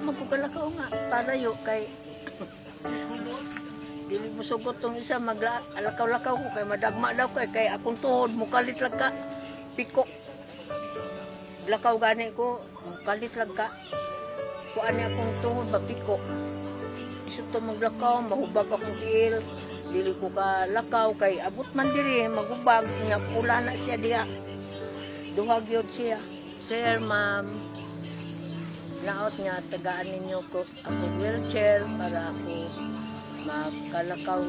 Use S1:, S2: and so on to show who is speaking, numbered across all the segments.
S1: magkukalakaw nga. Palayo kay... Dili mo sugot tong isa, alakaw-lakaw ko kay madagma daw kay akong tuhod, mukalit lang ka. Piko. Lakaw gani ko, mukalit lang ka. Kuan niya akong tuhod, mapiko. Isip to maglakaw, mahubag akong tiil. Dili ko ka lakaw kay abot man diri, magubag niya, pula na siya diya. Duhag yun siya. Sir, ma'am, laot nga, tagaan ninyo ko akong wheelchair para ako makalakaw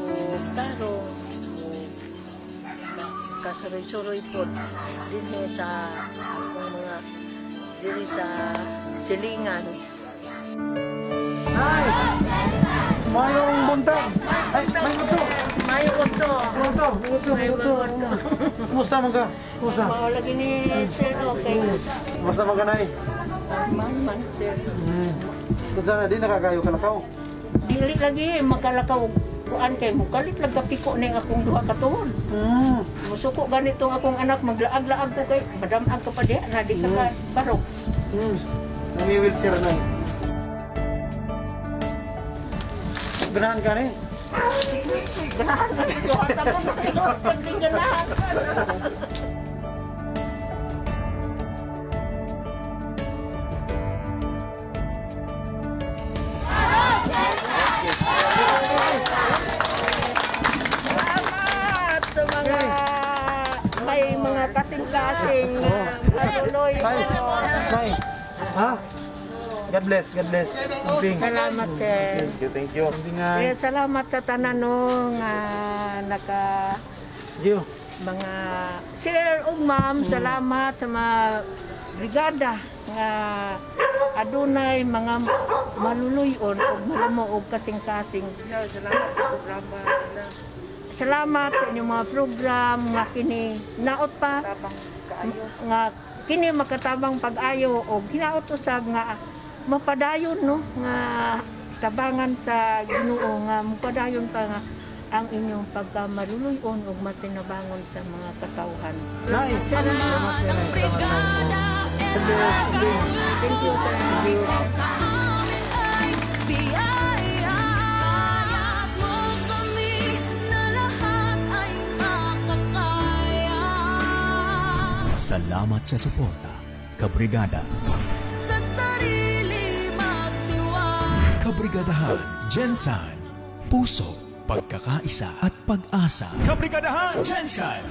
S1: tarong kasuroy-suroy po din sa akong mga diri sa silingan.
S2: Ay! Mayong buntag! Ay, may muto!
S1: Mayo ko to.
S2: Muto! Kumusta man ka? Kumusta?
S1: Lagi ni sir, okay.
S2: Kumusta man ka, Nay?
S1: Man, sir.
S2: Kung sana di nakakayo ka lakaw.
S1: Dili lagi makalakaw kuan kay mukalit lang kapiko ning akong duha ka tuhod. Musuko ganito akong anak maglaag-laag ko kay madamag ka pa diha na di ka barok.
S2: Nami-wheelchair na eh. Ganahan ka ni?
S1: Ganahan ka dito. Tapos makigot pag di ganahan ka. Salamat sa mga may mga kasing-kasing patuloy.
S2: Nay! Ha? God bless, God bless.
S1: Salamat, sir.
S2: Thank you.
S1: Eh, salamat sa tanan no nga naka
S2: You.
S1: mga sir ug ma'am, salamat sa mga brigada nga adunay mga maluluyon ug malumo ug kasing-kasing. Salamat sa programa. Salamat sa inyong mga program nga kini naot pa nga kini makatabang pag-ayo ug hinaot usab nga mapadayon no nga tabangan sa Ginoo nga mapadayon pa nga ang inyong pagkamaluluyon ug matinabangon sa mga katawhan.
S2: Nay!
S1: Salamat. Thank you, sir.
S3: Salamat sa suporta, Kabrigada.
S4: Sa sarili magdiwang.
S3: Kabrigadahan, Jensan, puso, pagkakaisa at pag-asa. Kabrigadahan, Jensan,